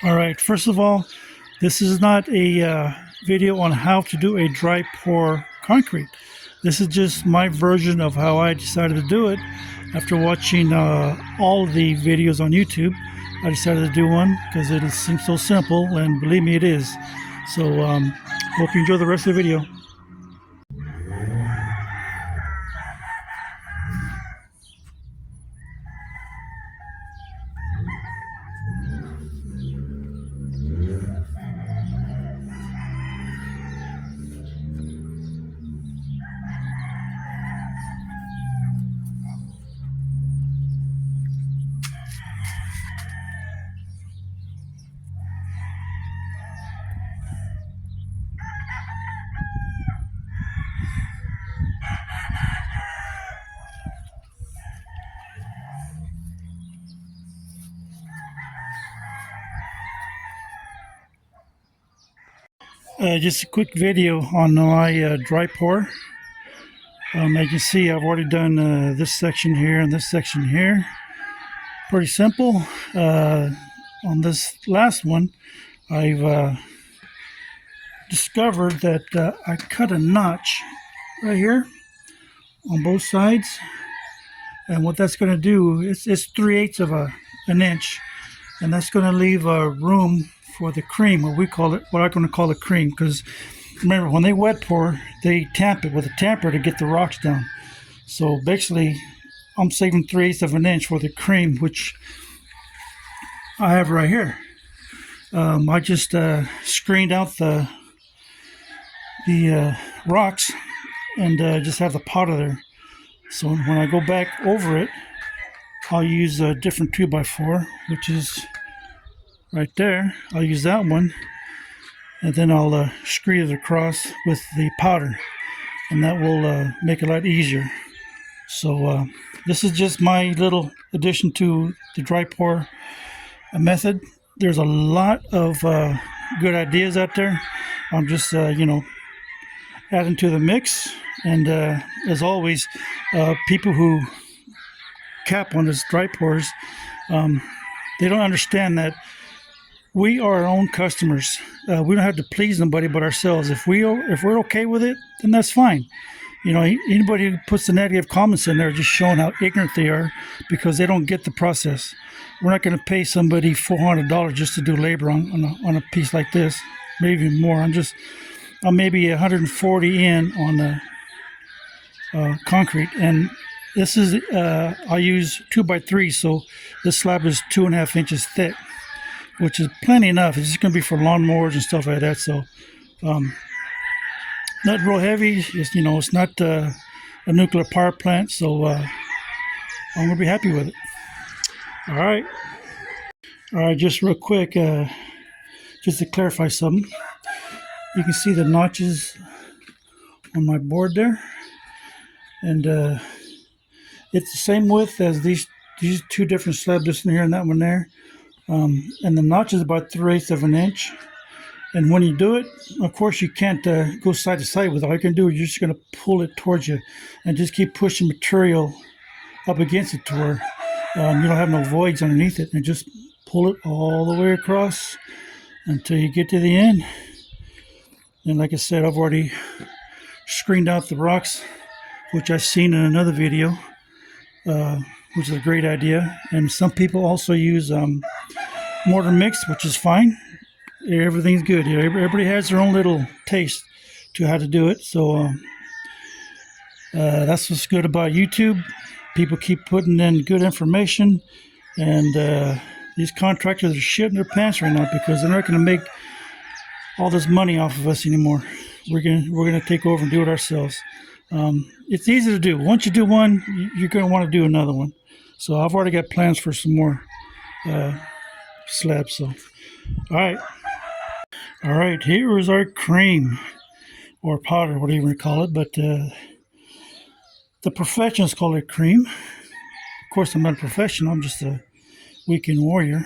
All right, first of all, this is not a video on how to do a dry pour concrete. This is just my version of how I decided to do it. After watching all the videos on YouTube, I decided to do one because it seems so simple, and believe me, it is. So, hope you enjoy the rest of the video. Just a quick video on my dry pour. As you can see, I've already done this section here and this section here. Pretty simple. On this last one, I've discovered that I cut a notch right here on both sides, and what that's going to do is it's 3/8 of an inch, and that's going to leave room for the cream, what I'm going to call the cream, because remember, when they wet pour, they tamp it with a tamper to get the rocks down. So basically, I'm saving 3/8 of an inch for the cream, which I have right here. I just screened out the rocks and just have the powder there. So when I go back over it, I'll use a different 2x4, which is right there. I'll use that one, and then I'll screed it across with the powder, and that will make it a lot easier. So this is just my little addition to the dry pour method. There's a lot of good ideas out there. I'm just adding to the mix, and as always, people who cap on this dry pours, they don't understand that we are our own customers. We don't have to please nobody but ourselves. If we're okay with it, then that's fine. Anybody who puts the negative comments in there, just showing how ignorant they are because they don't get the process. We're not going to pay somebody $400 just to do labor on a piece like this, maybe even more. I'm maybe 140 in on the concrete, and this is I use 2x3, so this slab is 2.5 inches thick, which is plenty enough. It's just going to be for lawnmowers and stuff like that. So, not real heavy. It's not a nuclear power plant, so I'm going to be happy with it. All right. Just real quick, just to clarify something, you can see the notches on my board there, and it's the same width as these two different slabs, this one here and that one there. And the notch is about 3/8 of an inch. And when you do it, of course, you can't go side to side with it. All you can do is you're just going to pull it towards you and just keep pushing material up against it to where you don't have no voids underneath it. And just pull it all the way across until you get to the end. And like I said, I've already screened out the rocks, which I've seen in another video, which is a great idea. And some people also use mortar mix, which is fine. Everything's good here. Everybody has their own little taste to how to do it. So that's what's good about YouTube. People keep putting in good information, and these contractors are shitting their pants right now because they're not going to make all this money off of us anymore. We're gonna take over and do it ourselves. It's easy to do. Once you do one, you're going to want to do another one. So I've already got plans for some more slabs. So all right, here is our cream or powder, whatever you want to call it, but the professionals call it cream. Of course, I'm not a professional. I'm just a weekend warrior.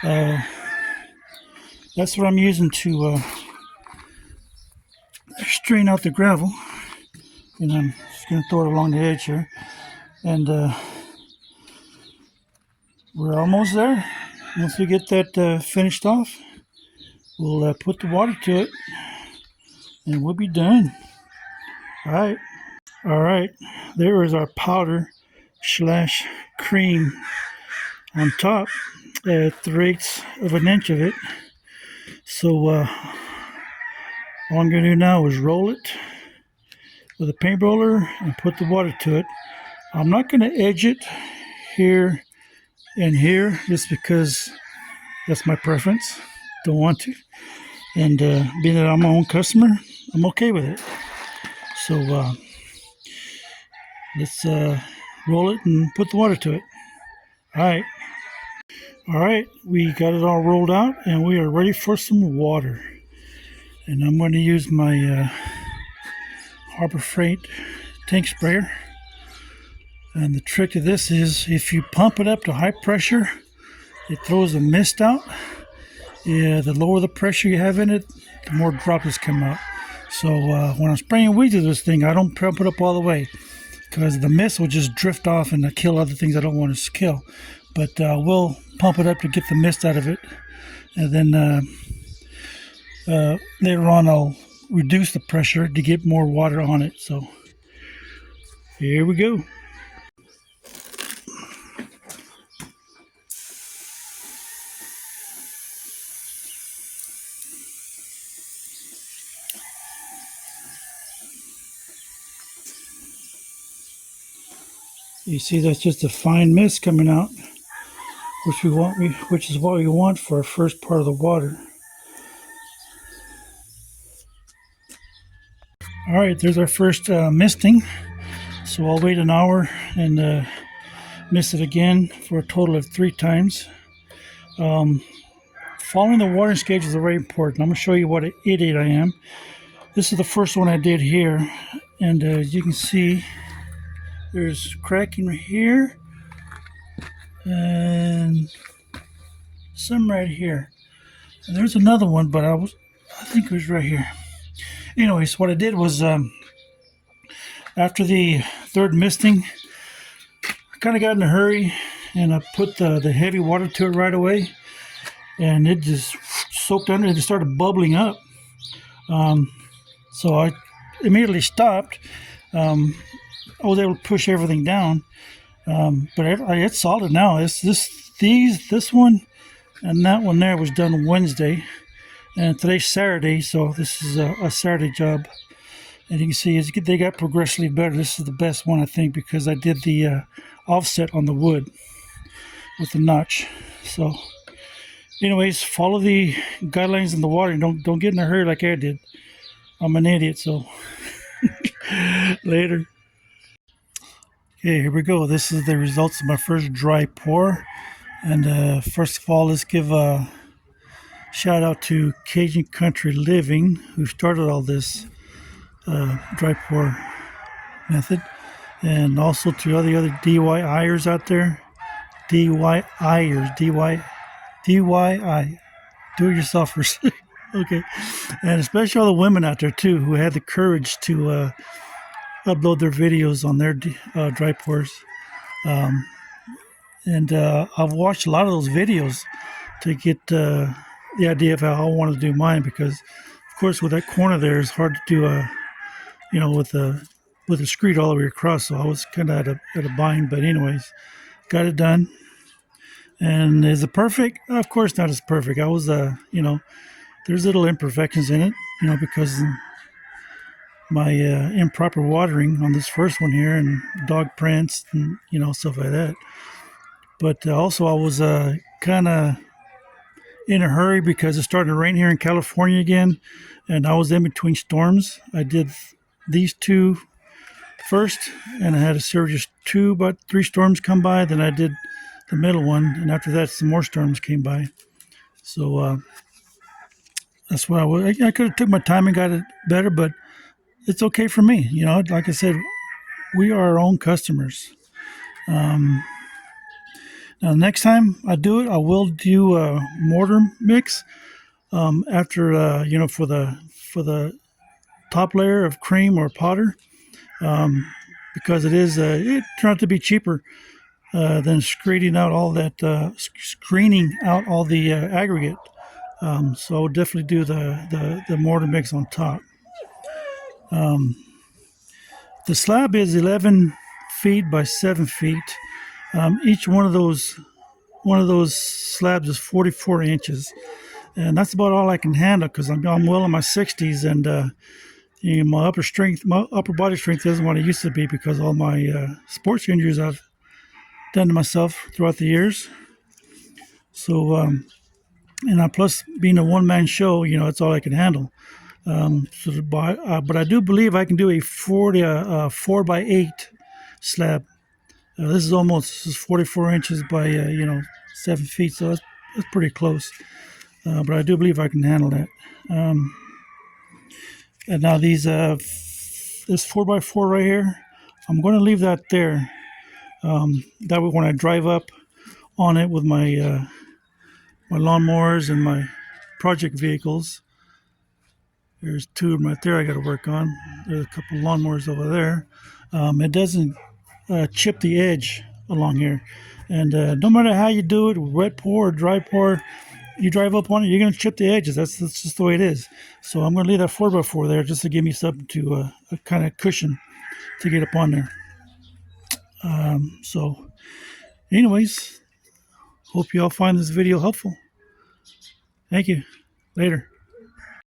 That's what I'm using to strain out the gravel, and I'm just going to throw it along the edge here, and we're almost there. Once we get that finished off, we'll put the water to it, and we'll be done. All right. There is our powder / cream on top at 3/8 of an inch of it. So all I'm going to do now is roll it with a paint roller and put the water to it. I'm not going to edge it here and here just because that's my preference. Don't want to. And being that I'm my own customer, I'm okay with it. So let's roll it and put the water to it. All right, we got it all rolled out and we are ready for some water. And I'm going to use my Harbor Freight tank sprayer. And the trick to this is if you pump it up to high pressure, it throws the mist out. Yeah, the lower the pressure you have in it, the more droplets come out. So when I'm spraying weeds with this thing, I don't pump it up all the way because the mist will just drift off and kill other things I don't want to kill. But we'll pump it up to get the mist out of it. And then later on, I'll reduce the pressure to get more water on it. So here we go. You see, that's just a fine mist coming out, which is what we want for our first part of the water. All right, there's our first misting. So I'll wait an hour and mist it again for a total of 3 times. Following the watering schedules is very important. I'm going to show you what an idiot I am. This is the first one I did here, and as you can see, there's cracking right here and some right here. And there's another one, but I think it was right here. Anyways, what I did was after the 3rd misting, I kind of got in a hurry and I put the heavy water to it right away, and it just soaked under it and started bubbling up. So I immediately stopped. I was able to push everything down, but it's solid now. This one and that one there was done Wednesday, and today's Saturday, so this is a Saturday job. And you can see they got progressively better. This is the best one, I think, because I did the offset on the wood with the notch. So anyways, follow the guidelines in the water. Don't get in a hurry like I did. I'm an idiot, so later. Okay, here we go. This is the results of my first dry pour. And first of all, let's give a shout out to Cajun Country Living, who started all this dry pour method. And also to all the other DIYers out there. DIYers, DIY, do-it-yourselfers. Okay. And especially all the women out there, too, who had the courage to upload their videos on their dry pours. And I've watched a lot of those videos to get the idea of how I want to do mine, because, of course, with that corner there, it's hard to do with a screed all the way across. So I was kind of at a bind. But anyways, got it done. And is it perfect? Of course not as perfect. I was, there's little imperfections in it, because my improper watering on this first one here, and dog prints and stuff like that. But also I was kind of in a hurry because it started to rain here in California again, and I was in between storms. I did these 2 first, and I had a series of about 3 storms come by. Then I did the middle one, and after that some more storms came by. So that's why I could have took my time and got it better, but it's okay for me. Like I said, we are our own customers. Now, next time I do it, I will do a mortar mix after, for the top layer of cream or powder, because it turned out to be cheaper then screening out all that, aggregate. So I would definitely do the mortar mix on top. The slab is 11 feet by 7 feet. Each one of those slabs is 44 inches, and that's about all I can handle because I'm well in my 60s, and my upper body strength isn't what it used to be because all my sports injuries I've done to myself throughout the years. So, plus being a one-man show, it's all I can handle. But I do believe I can do a 4 by 8 slab. This is 44 inches by 7 feet, so that's pretty close. But I do believe I can handle that. And now this 4 by 4 right here, I'm going to leave that there. That way, when I drive up on it with my my lawnmowers and my project vehicles, there's 2 of them right there I got to work on. There's a couple lawnmowers over there. It doesn't chip the edge along here, and no matter how you do it, wet pour or dry pour, you drive up on it, you're going to chip the edges. That's just the way it is. So I'm going to leave that 4 by 4 there just to give me something to a kind of cushion to get up on there. So anyways, hope you all find this video helpful. Thank you. Later.